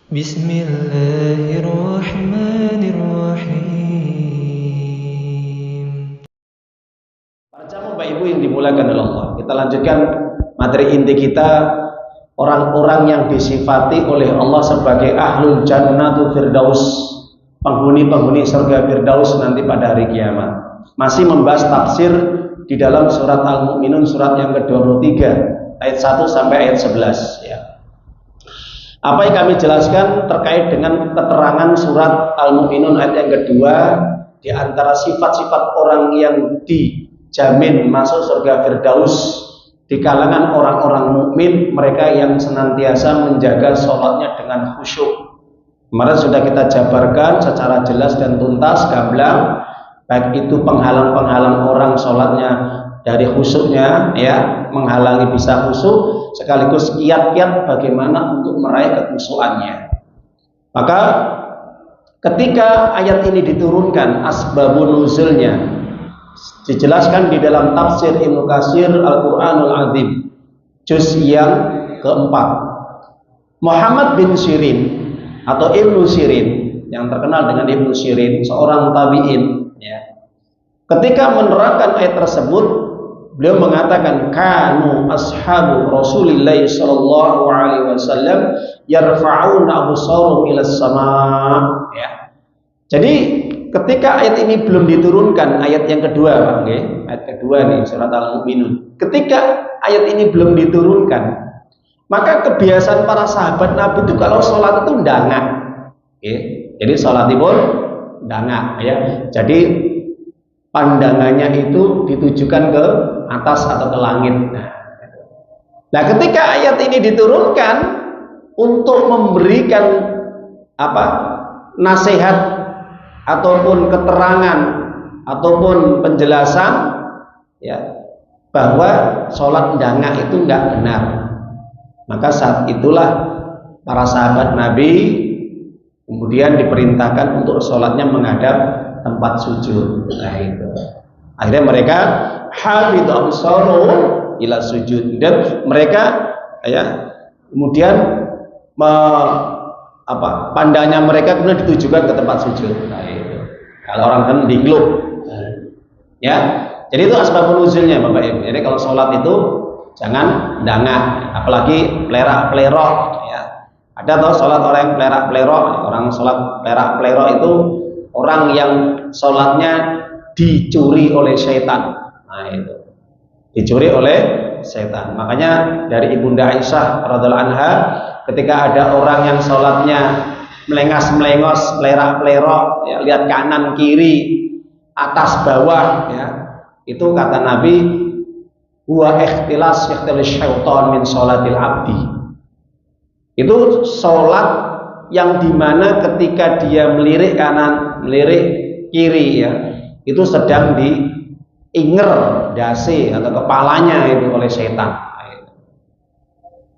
Bismillahirrahmanirrahim. Para jamaah Bapak Ibu yang dimuliakan oleh Allah, kita lanjutkan materi inti kita, orang-orang yang disifati oleh Allah sebagai ahlul jannatu firdaus, penghuni-penghuni surga firdaus nanti pada hari kiamat. Masih membahas tafsir di dalam surat Al-Mu'minun, surat yang ke-23 ayat 1 sampai ayat 11 ya. Apa yang kami jelaskan terkait dengan keterangan surat Al-Mu'minun ayat yang kedua, di antara sifat-sifat orang yang dijamin masuk surga firdaus di kalangan orang-orang mukmin, mereka yang senantiasa menjaga sholatnya dengan khusyuk. Kemarin sudah kita jabarkan secara jelas dan tuntas, gamblang, baik itu penghalang-penghalang orang sholatnya dari khusyuknya, ya, menghalangi bisa khusyuk, sekaligus kiat-kiat bagaimana untuk meraih kekhusyukannya. Maka ketika ayat ini diturunkan, asbabun nuzulnya dijelaskan di dalam tafsir Ibnu Katsir Al-Qur'anul Azim juz yang keempat. Muhammad bin Sirin atau Ibnu Sirin, yang terkenal dengan Ibnu Sirin, seorang tabi'in ya. Ketika menerangkan ayat tersebut, beliau mengatakan kanu ashabu Rasulillah sallallahu alaihi wasallam yarfa'una absarahum ila sama ya. Jadi ketika ayat ini belum diturunkan, ayat yang kedua, Pak, okay? Ayat kedua nih surat Al-Mu'minun. Ketika ayat ini belum diturunkan, maka kebiasaan para sahabat Nabi itu kalau sholat itu ndangak. Okay? Jadi sholat itu ndangak ya. Jadi pandangannya itu ditujukan ke atas atau ke langit. Nah, ketika ayat ini diturunkan untuk memberikan nasihat ataupun keterangan ataupun penjelasan ya, bahwa sholat ndangak itu enggak benar, maka saat itulah para sahabat Nabi kemudian diperintahkan untuk sholatnya menghadap tempat sujud. Nah, itu akhirnya mereka hafidu absaruhum ila sujud, dan mereka ya kemudian pandangnya mereka kemudian ditujukan ke tempat sujud. Nah, itu kalau orang kan dingluk ya. Jadi itu asbabun nuzulnya Bapak Ibu. Jadi kalau sholat itu jangan ndangak, apalagi pelerak-pelerok ya. Ada toh sholat orang yang pelerak-pelerok. Orang sholat pelerak-pelerok itu orang yang sholatnya dicuri oleh syaitan. Nah, itu dicuri oleh syaitan. Makanya dari Ibunda Aisyah radhiallahu anha, ketika ada orang yang sholatnya melengas-melengos, pelerak-pelerok ya, lihat kanan kiri atas bawah ya, itu kata Nabi, huwa ikhtilas syaitan min sholatil abdi. Itu sholat yang dimana ketika dia melirik kanan, melirik kiri ya, itu sedang diinger dasi atau kepalanya itu oleh setan.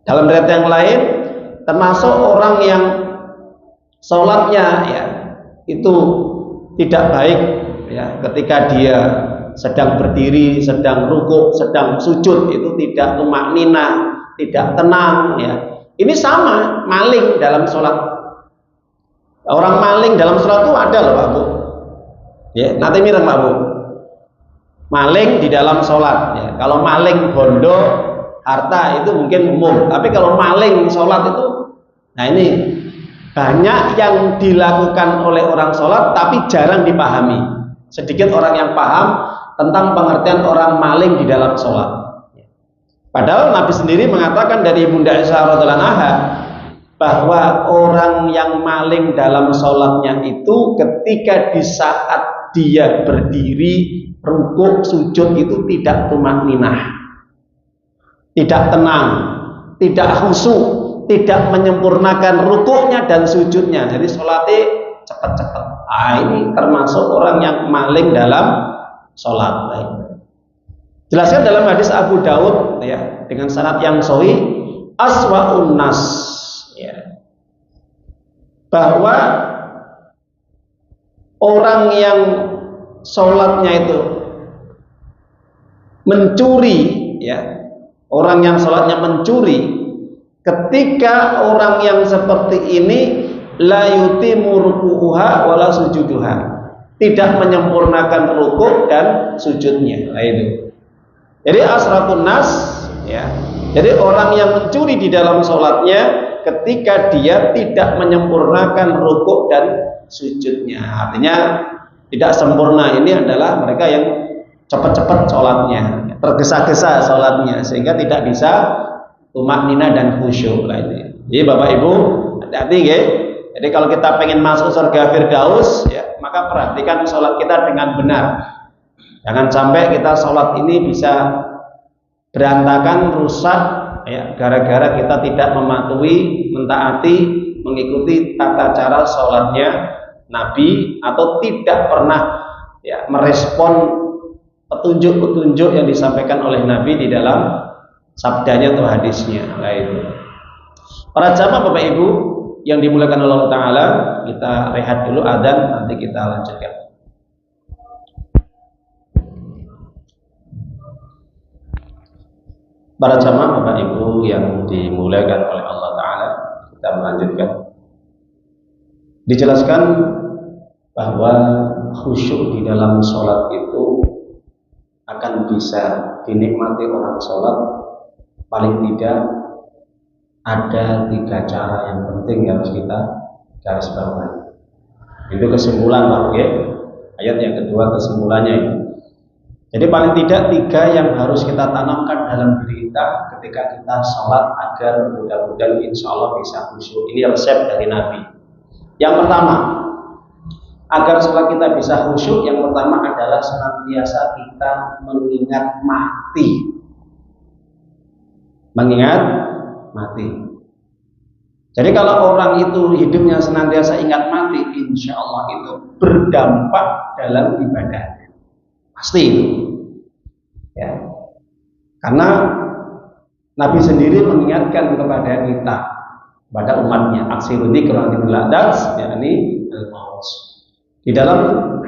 Dalam riwayat yang lain, termasuk orang yang sholatnya ya itu tidak baik ya, ketika dia sedang berdiri, sedang rukuk, sedang sujud, itu tidak tumakninah, tidak tenang ya. Ini sama maling dalam sholat. Orang maling dalam sholat itu ada loh Pak Bu ya, nanti mireng Pak Bu, maling di dalam sholat ya. Kalau maling bondo harta itu mungkin umum, tapi kalau maling sholat itu, nah ini banyak yang dilakukan oleh orang sholat tapi jarang dipahami. Sedikit orang yang paham tentang pengertian orang maling di dalam sholat. Padahal Nabi sendiri mengatakan dari Bunda Aisyah radhiallahu anha bahwa orang yang maling dalam sholatnya itu ketika di saat dia berdiri, rukuk, sujud itu tidak tumakninah, tidak tenang, tidak khusyuk, tidak menyempurnakan rukuknya dan sujudnya. Jadi sholatnya cepat-cepat. Ah, ini termasuk orang yang maling dalam sholat. Baik. Jelaskan dalam hadis Abu Daud ya, dengan sanad yang sahih, aswa'un nas ya, bahwa orang yang sholatnya itu mencuri ya, orang yang sholatnya mencuri Ketika orang yang seperti ini la yutimu ruku'uha wala sujuduha, tidak menyempurnakan rukuk dan sujudnya. Nah itu. Jadi asrafun nas, ya. Jadi orang yang mencuri di dalam sholatnya ketika dia tidak menyempurnakan rukuk dan sujudnya. Artinya tidak sempurna ini adalah mereka yang cepat-cepat sholatnya, tergesa-gesa sholatnya, sehingga tidak bisa tumaknina dan khusyuk. Jadi Bapak Ibu hati-hati ya. Jadi kalau kita pengen masuk surga Firdaus, ya, maka perhatikan sholat kita dengan benar. Jangan sampai kita sholat ini bisa berantakan, rusak, ya, gara-gara kita tidak mematuhi, mentaati, mengikuti tata cara sholatnya Nabi, atau tidak pernah, ya, merespon petunjuk-petunjuk yang disampaikan oleh Nabi di dalam sabdanya atau hadisnya. Nah itu. Para jamaah Bapak Ibu yang dimuliakan Allah Ta'ala, kita rehat dulu adzan, nanti kita lanjutkan. Para jamaah Bapak Ibu yang dimuliakan oleh Allah Ta'ala, kita melanjutkan. Dijelaskan bahwa khusyuk di dalam sholat itu akan bisa dinikmati orang sholat paling tidak ada 3 cara yang penting yang harus kita garis bawahi. Itu kesimpulan Pak, ya. Ayat yang kedua kesimpulannya ini. Jadi paling tidak 3 yang harus kita tanamkan dalam diri kita ketika kita sholat agar mudah-mudahan insya Allah bisa khusyuk. Ini resep dari Nabi. Yang pertama, agar sholat kita bisa khusyuk, yang pertama adalah senantiasa kita mengingat mati. Mengingat mati. Jadi kalau orang itu hidupnya senantiasa ingat mati, insya Allah itu berdampak dalam ibadahnya. Pasti itu. Ya. Karena Nabi sendiri mengingatkan kepada kita, pada umatnya, aksiru dzikra lil ladas, yakni al-maut. Di dalam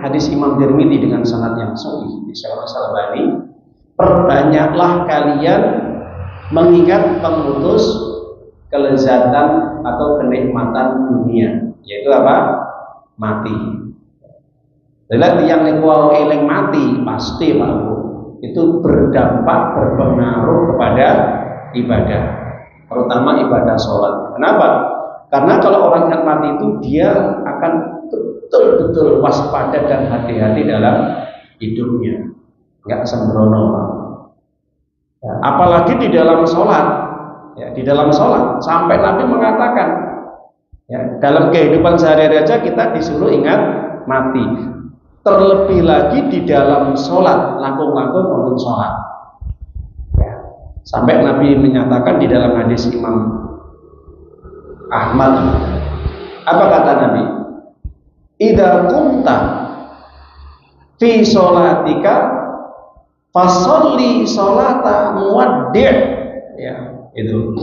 hadis Imam Tirmidzi dengan sanad yang sahih di Syarah Al-Albani, perbanyaklah kalian mengingat pemutus kelezatan atau kenikmatan dunia, yaitu apa? Mati. Jadi yang niku eling mati pasti Pak Bu, itu berdampak, berpengaruh kepada ibadah, terutama ibadah sholat. Kenapa? Karena kalau orang ingat mati itu dia akan betul-betul waspada dan hati-hati dalam hidupnya, nggak sembrono. Ya, apalagi di dalam sholat, ya, di dalam sholat sampai Nabi mengatakan, ya, dalam kehidupan sehari-hari aja kita disuruh ingat mati. Terlebih lagi di dalam sholat, langkung-langkung untuk sholat. Ya, sampai Nabi menyatakan di dalam hadis Imam Ahmad, apa kata Nabi? Idza kunta fi sholatika fasholli sholata muwaddi'. Ya, itu.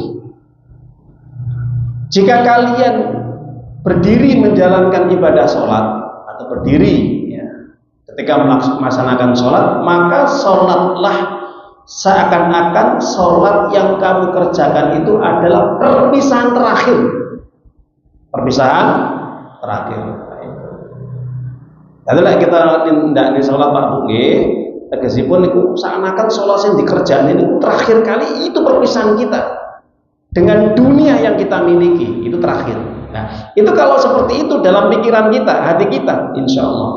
Jika kalian berdiri menjalankan ibadah sholat atau berdiri, ya, ketika melaksanakan sholat, maka sholatlah seakan-akan sholat yang kamu kerjakan itu adalah perpisahan terakhir. Perpisahan terakhir. Adalah kita tidak di sholat Pak Buge, tegasipun itu seakan-akan sholat yang dikerjakan ini terakhir kali, itu perpisahan kita dengan dunia yang kita miliki, itu terakhir. Nah, itu kalau seperti itu dalam pikiran kita, hati kita, insya Allah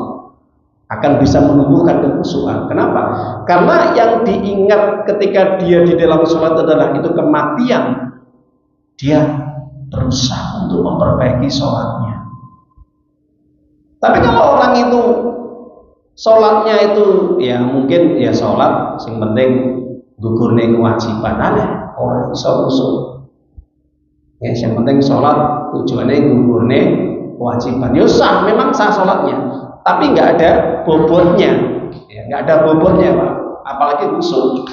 akan bisa menumbuhkan kekhusyukan. Kenapa? Karena yang diingat ketika dia di dalam sholat adalah itu kematian. Dia berusaha untuk memperbaiki sholatnya. Tapi kalau orang itu sholatnya itu ya mungkin ya sholat, yang penting gugurne kewajiban aja, orang iso usul. Ya, yang penting sholat tujuannya gugurne kewajiban. Ya sah, memang sah sholatnya, tapi nggak ada bobotnya, ya, nggak ada bobotnya Pak. Apalagi usul.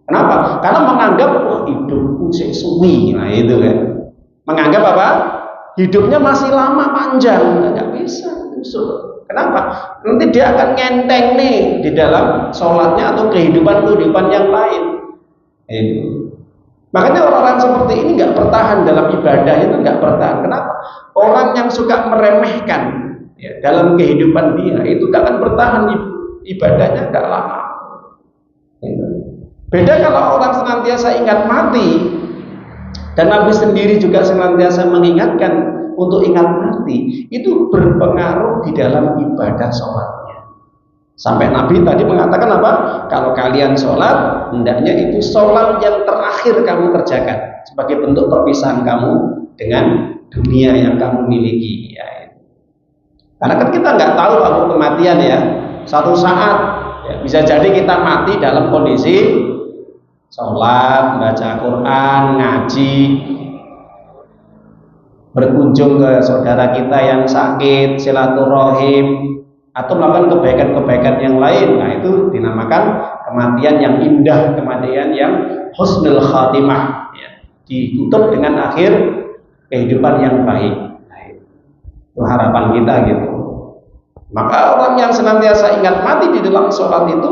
Kenapa? Karena menganggap hidupku suwi, nah itu kan. Menganggap apa? Hidupnya masih lama panjang, nggak bisa. Kenapa? Nanti dia akan ngenteng nih di dalam sholatnya atau kehidupan yang lain. Itu. Makanya orang-orang seperti ini nggak bertahan dalam ibadah, itu nggak bertahan. Kenapa? Orang yang suka meremehkan ya, dalam kehidupan dia itu nggak akan bertahan, ibadahnya nggak lama. Beda kalau orang senantiasa ingat mati, dan Nabi sendiri juga senantiasa mengingatkan untuk ingat mati, itu berpengaruh di dalam ibadah sholatnya. Sampai Nabi tadi mengatakan apa? Kalau kalian sholat, hendaknya itu sholat yang terakhir kamu kerjakan sebagai bentuk perpisahan kamu dengan dunia yang kamu miliki. Ya. Karena kan kita nggak tahu waktu kematian ya. Suatu saat ya, bisa jadi kita mati dalam kondisi sholat, baca Quran, ngaji, berkunjung ke saudara kita yang sakit, silaturahim, atau melakukan kebaikan-kebaikan yang lain. Nah, itu dinamakan kematian yang indah, kematian yang husnul khatimah ya. Ditutup dengan akhir kehidupan yang baik. Nah, itu harapan kita gitu. Maka orang yang senantiasa ingat mati di dalam sholat itu,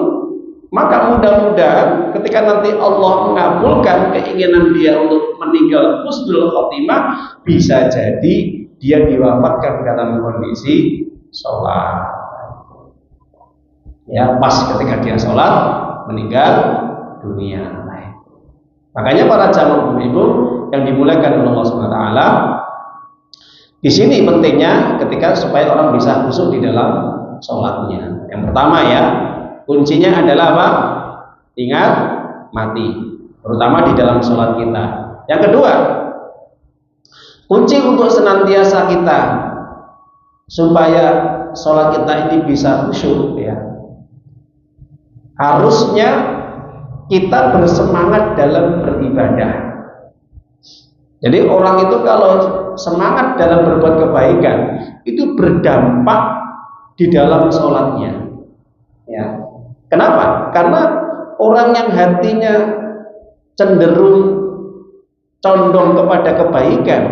maka mudah-mudahan ketika nanti Allah mengabulkan keinginan dia untuk meninggal husnul khatimah, bisa jadi dia diwafatkan dalam kondisi sholat. Ya, pas ketika dia sholat meninggal dunia. Makanya para jamaah ibu yang dimuliakan oleh Allah Subhanahu wa taala, di sini pentingnya ketika supaya orang bisa khusyuk di dalam sholatnya. Yang pertama ya, kuncinya adalah apa? Ingat mati, terutama di dalam sholat kita. Yang kedua, kunci untuk senantiasa kita supaya sholat kita ini bisa khusyuk ya, harusnya kita bersemangat dalam beribadah. Jadi orang itu kalau semangat dalam berbuat kebaikan, itu berdampak di dalam sholatnya ya. Kenapa? Karena orang yang hatinya cenderung condong kepada kebaikan,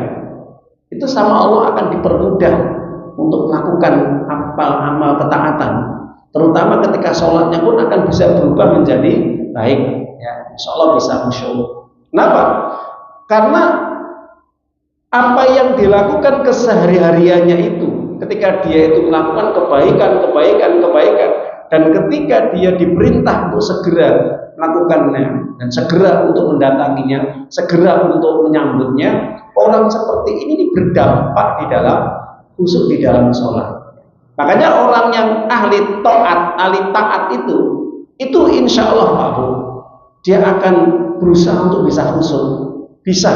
itu sama Allah akan dipermudah untuk melakukan amal ketaatan, terutama ketika sholatnya pun akan bisa berubah menjadi baik ya, insya Allah bisa khusyuk. Kenapa? Karena apa yang dilakukan kesehari-hariannya itu, ketika dia itu melakukan kebaikan, dan ketika dia diperintah untuk segera melakukannya dan segera untuk mendatanginya, segera untuk menyambutnya, orang seperti ini berdampak di dalam khusyuk di dalam sholat. Makanya orang yang ahli taat itu insya Allah Pak Bu, dia akan berusaha untuk bisa khusyuk. Bisa,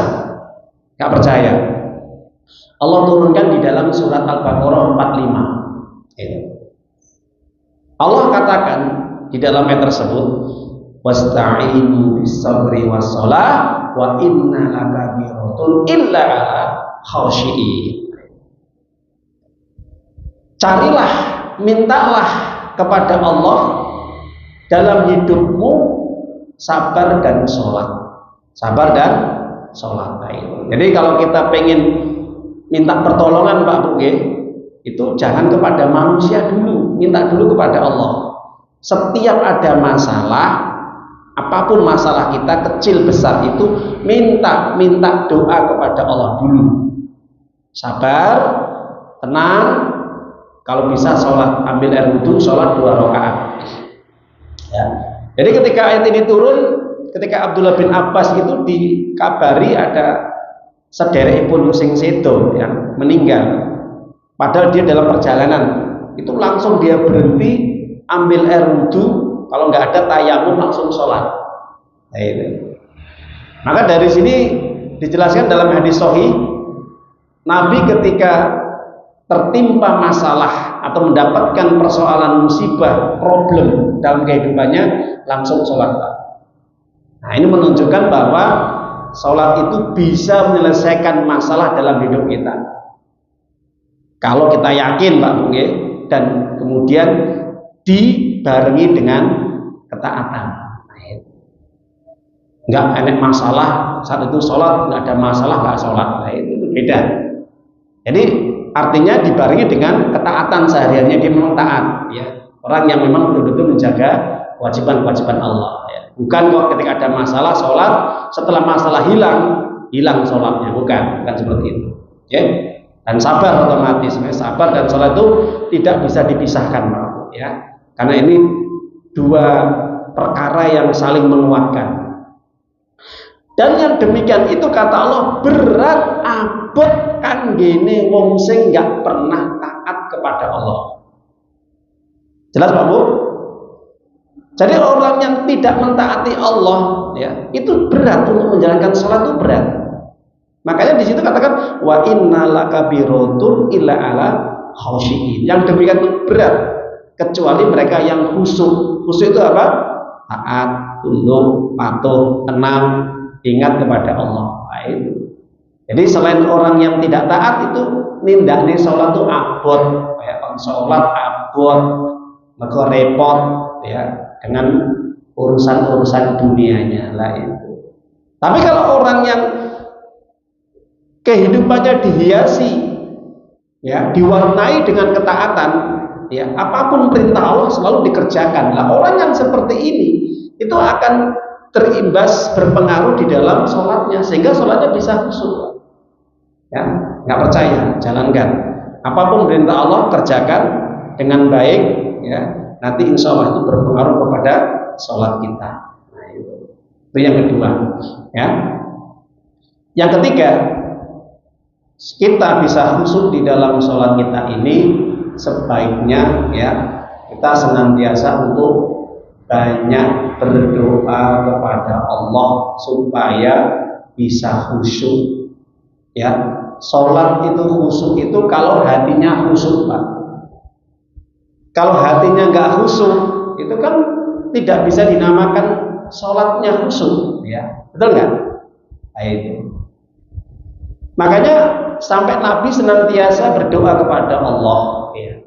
nggak percaya? Allah turunkan di dalam surat Al-Baqarah 45. Allah katakan di dalam ayat tersebut, wasta'inu bis-sabri was-shalah wa inna lakabiratun illa 'ala khashiin. Carilah, mintalah kepada Allah dalam hidupmu sabar dan sholat. Sabar dan sholat. Jadi kalau kita pengen minta pertolongan Pak Bu, itu jangan kepada manusia dulu, minta dulu kepada Allah. Setiap ada masalah, apapun masalah kita, kecil besar itu, minta doa kepada Allah dulu. Sabar, tenang. Kalau bisa sholat, ambil air wudhu, sholat 2 rakaat. Ya. Jadi ketika ayat ini turun, ketika Abdullah bin Abbas itu dikabari ada sederekipun sing sedo yang meninggal. Padahal dia dalam perjalanan, itu langsung dia berhenti, ambil air wudhu, kalau nggak ada tayamum langsung sholat. Nah, itu. Maka dari sini dijelaskan dalam hadis sahih, Nabi ketika tertimpa masalah atau mendapatkan persoalan musibah, problem dalam kehidupannya, langsung sholat. Nah, ini menunjukkan bahwa sholat itu bisa menyelesaikan masalah dalam hidup kita. Kalau kita yakin Pak Bu, dan kemudian dibarengi dengan ketaatan. Nggak ada masalah saat itu sholat, nggak ada masalah nggak sholat. Nah, itu beda. Jadi artinya dibarengi dengan ketaatan sehariannya, dia memang taat ya. Orang yang memang betul-betul menjaga kewajiban-kewajiban Allah. Ya. Bukan kok ketika ada masalah sholat, setelah masalah hilang sholatnya, bukan seperti itu. Ya. Dan sabar otomatis, sabar dan sholat itu tidak bisa dipisahkan, ya. Karena ini dua perkara yang saling menguatkan. Dan yang demikian itu kata Allah berat abot kanggene wong sing nggak pernah taat kepada Allah. Jelas Pak Bu? Jadi orang yang tidak mentaati Allah, ya, itu berat untuk menjalankan sholat itu berat. Makanya di situ katakan wa innalaka birotun illa ala khosyiin. Yang demikian itu berat kecuali mereka yang khusyuk. Khusyuk itu apa? Taat, tunduk, patuh, tenang, ingat kepada Allah. Nah, itu. Jadi selain orang yang tidak taat itu nindaknya sholat itu abot, kayak sholat abot, mereka repot, ya, dengan urusan-urusan dunianya lah itu. Tapi kalau orang yang kehidupannya dihiasi, ya, diwarnai dengan ketaatan, ya, apapun perintah Allah selalu dikerjakan. Lah orang yang seperti ini itu akan terimbas berpengaruh di dalam sholatnya sehingga sholatnya bisa khusyuk. Ya, nggak percaya, jalankan. Apapun perintah Allah kerjakan dengan baik, ya. Nanti insya Allah itu berpengaruh kepada sholat kita. Nah, itu yang kedua. Ya. Yang ketiga, kita bisa khusyuk di dalam sholat kita ini sebaiknya, ya, kita senantiasa untuk banyak berdoa kepada Allah supaya bisa khusyuk. Ya, sholat itu khusyuk itu kalau hatinya khusyuk, Pak. Kalau hatinya nggak khusyuk, itu kan tidak bisa dinamakan sholatnya khusyuk, ya, betul nggak? Nah, itu. Makanya sampai Nabi senantiasa berdoa kepada Allah. Ya.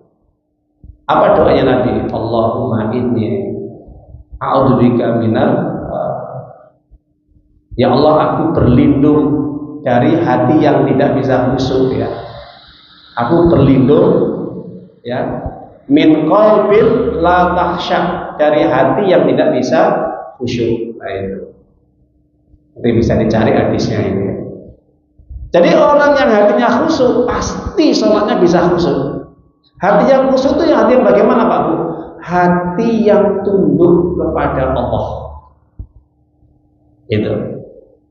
Apa doanya Nabi? Allahumma inni a'udzubika minal, ya Allah, aku berlindung dari hati yang tidak bisa khusyuk, ya. Aku berlindung, ya, min qalbil la takhsha, dari hati yang tidak bisa khusyuk. Nah, itu. Nanti bisa dicari hadisnya ini. Jadi orang yang hatinya khusyuk pasti sholatnya bisa khusyuk. Hati yang khusyuk itu yang hati yang bagaimana Pak Bu? Hati yang tunduk kepada Allah. Itu.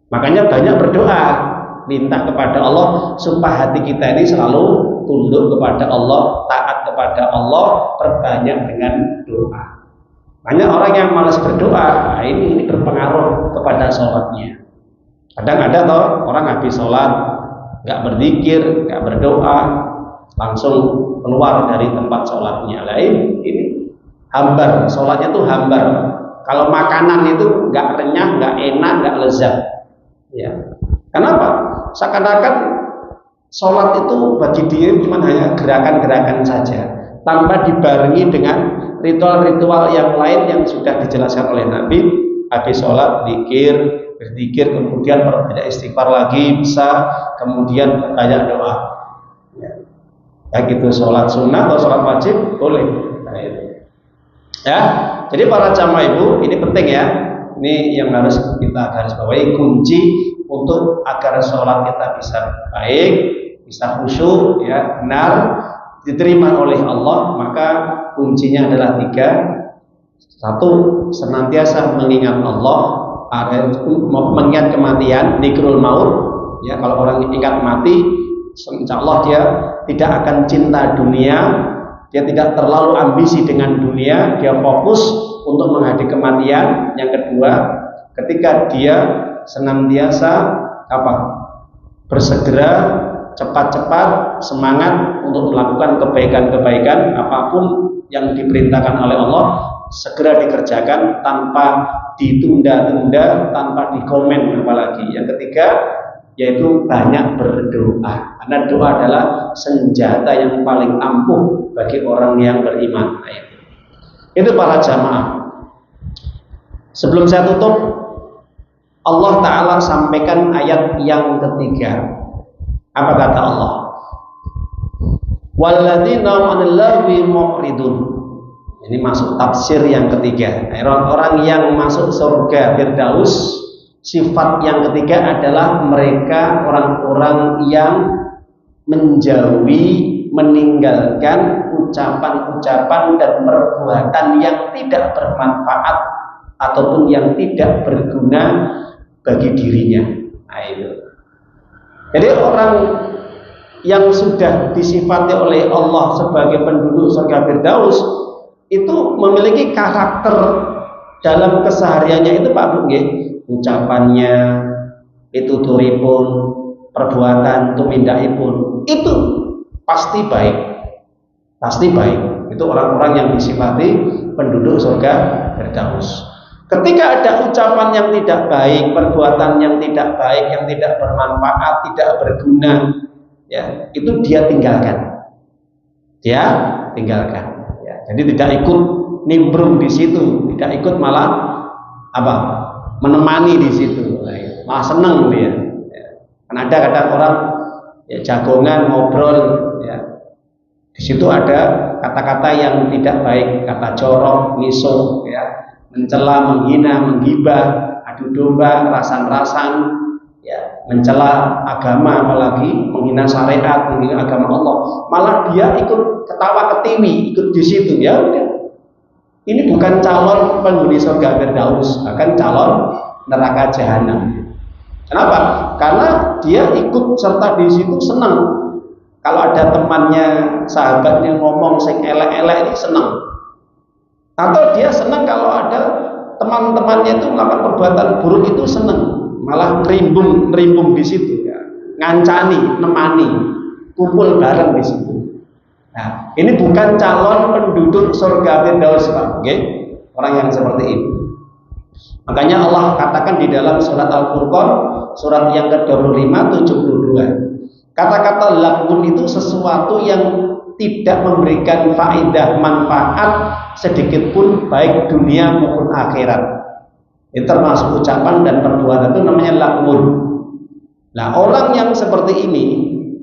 Makanya banyak berdoa, minta kepada Allah supaya hati kita ini selalu tunduk kepada Allah, taat kepada Allah, perbanyak dengan doa. Banyak orang yang malas berdoa, nah ini berpengaruh kepada sholatnya. Kadang ada toh orang habis sholat nggak berzikir, nggak berdoa, langsung keluar dari tempat sholatnya. Lain ini hambar, sholatnya tuh hambar. Kalau makanan itu nggak renyah, nggak enak, nggak lezat. Ya. Kenapa? Seakan-akan sholat itu bagi dia cuma hanya gerakan-gerakan saja, tanpa dibarengi dengan ritual-ritual yang lain yang sudah dijelaskan oleh Nabi. Habis sholat berzikir, kemudian perbanyak istighfar lagi bisa, kemudian banyak doa. Ya. Baik itu sholat sunnah atau sholat wajib boleh. Nah, itu. Ya, jadi para jamaah ibu ini penting ya. Ini yang harus kita garis bawahi, kunci untuk agar sholat kita bisa baik, bisa khusyuk, ya, benar, diterima oleh Allah. Maka kuncinya adalah 3. 1, senantiasa mengingat Allah, mengingat kematian, dzikrul maut. Ya, kalau orang ingat mati, insya Allah dia tidak akan cinta dunia, dia tidak terlalu ambisi dengan dunia, dia fokus untuk menghadapi kematian. Yang kedua, ketika dia senantiasa bersegera, cepat-cepat, semangat untuk melakukan kebaikan-kebaikan apapun yang diperintahkan oleh Allah, segera dikerjakan tanpa ditunda-tunda, tanpa dikomen apalagi. Yang ketiga, yaitu banyak berdoa, karena doa adalah senjata yang paling ampuh bagi orang yang beriman. Itu para jamaah. Sebelum saya tutup, Allah Ta'ala sampaikan ayat yang ketiga. Apa kata Allah? Walladzina 'anil lagwi mu'ridun. Ini masuk tafsir yang ketiga. Orang-orang yang masuk surga Firdaus, sifat yang ketiga adalah mereka orang-orang yang menjauhi, meninggalkan ucapan-ucapan dan perbuatan yang tidak bermanfaat ataupun yang tidak berguna bagi dirinya. Nah, itu. Jadi orang yang sudah disifati oleh Allah sebagai penduduk surga Firdaus itu memiliki karakter dalam kesehariannya itu Pak Bu, ucapannya, pituturipun, perbuatan, tumindakipun itu pasti baik, pasti baik. Itu orang-orang yang disifati penduduk surga Firdaus. Ketika ada ucapan yang tidak baik, perbuatan yang tidak baik, yang tidak bermanfaat, tidak berguna, ya itu dia tinggalkan, dia tinggalkan. Jadi tidak ikut nimbrung di situ, tidak ikut malah apa? Menemani di situ, malah seneng dia. Kan ada kadang orang ya jagongan ngobrol, ya di situ ada kata-kata yang tidak baik, kata jorok, miso, ya mencela, menghina, menggibah, adu domba, rasan-rasan, ya mencela agama, apalagi menghina syariat, menghina agama Allah, malah dia ikut ketawa ketiwi, ikut di situ. Ya udah, ini bukan calon penghuni surga Firdaus, bahkan calon neraka jahanam. Kenapa? Karena dia ikut serta di situ senang. Kalau ada temannya, sahabatnya ngomong sing elek-elek, ini senang. Atau dia senang kalau ada teman-temannya itu melakukan perbuatan buruk, itu senang. Malah ngerimbung di situ, ya. Ngancani, nemani, kumpul bareng di situ. Nah, ini bukan calon penduduk surga Firdaus, Pak. Okay? Orang yang seperti itu. Makanya Allah katakan di dalam surat Al-Furqan, surat yang ke-25, 72. Kata-kata lagun itu sesuatu yang tidak memberikan faedah, manfaat sedikit pun, baik dunia maupun akhirat. Itu termasuk ucapan dan perbuatan, itu namanya lagun. Nah, orang yang seperti ini,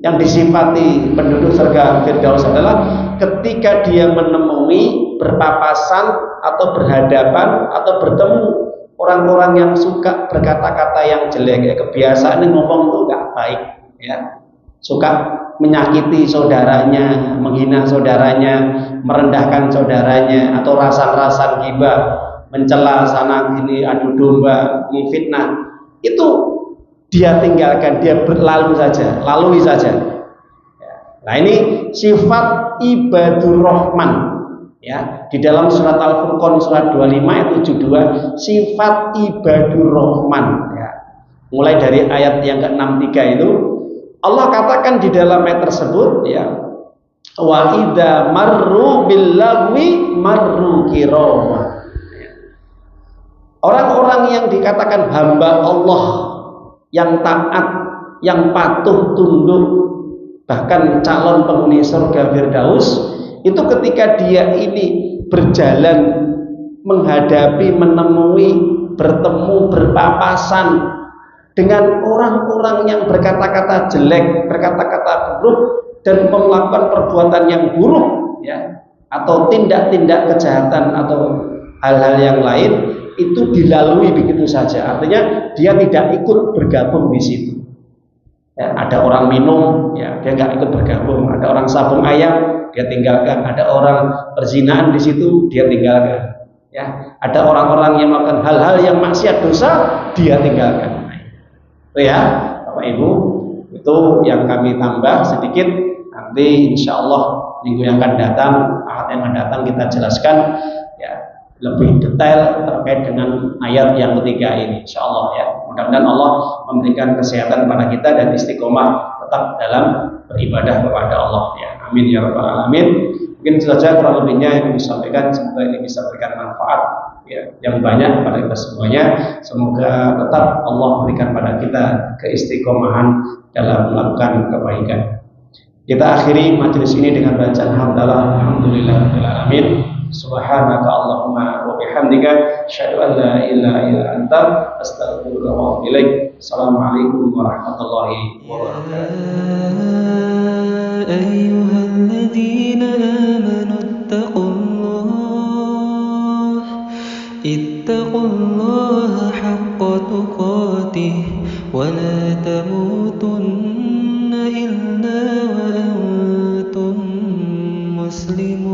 yang disifati penduduk surga Firdaus adalah ketika dia menemui, berpapasan atau berhadapan atau bertemu orang-orang yang suka berkata-kata yang jelek, ya, kebiasaan ngomong itu nggak baik, ya, suka menyakiti saudaranya, menghina saudaranya, merendahkan saudaranya, atau rasan-rasan ghibah, mencela sana sini, adu domba, fitnah, itu dia tinggalkan, dia berlalu saja, lalui saja. Nah, ini sifat ibadur rahman, ya, di dalam surat Al-Furqan surat 25 ayat 72, sifat ibadur rahman, ya. Mulai dari ayat yang ke-63 itu Allah katakan di dalam ayat tersebut, ya, wa idza marru bil lagwi marru kirama. Orang-orang yang dikatakan hamba Allah yang taat, yang patuh tunduk, bahkan calon penghuni surga Firdaus, itu ketika dia ini berjalan, menghadapi, menemui, bertemu, berpapasan dengan orang-orang yang berkata-kata jelek, berkata-kata buruk, dan melakukan perbuatan yang buruk, ya, atau tindak-tindak kejahatan atau hal-hal yang lain, itu dilalui begitu saja. Artinya dia tidak ikut bergabung di situ. Ya, ada orang minum, ya, dia nggak ikut bergabung. Ada orang sabung ayam, dia tinggalkan. Ada orang perzinahan di situ, dia tinggalkan. Ya, ada orang-orang yang melakukan hal-hal yang maksiat dosa, dia tinggalkan. Itu ya, Bapak Ibu, itu yang kami tambah sedikit. Nanti insya Allah minggu yang akan datang, ahad yang akan datang kita jelaskan, ya, lebih detail terkait dengan ayat yang ketiga ini, insya Allah, ya. Mudah-mudahan Allah memberikan kesehatan kepada kita dan istiqomah tetap dalam beribadah kepada Allah, ya. Amin ya rabbal alamin. Mungkin saja kurang lebihnya yang disampaikan, semoga ini bisa memberikan manfaat, ya, yang banyak kepada kita semuanya. Semoga tetap Allah berikan pada kita keistiqomahan dalam melakukan kebaikan. Kita akhiri majelis ini dengan bacaan hamdalah, alhamdulillahirabbil alamin. Subhanaka Allahumma wa bihamdika asyhadu an la ilaha illa anta astaghfiruka wa atubu ilaik. Assalamualaikum warahmatullahi wabarakatuh. ولا تموتن إلا وأنتم مسلمون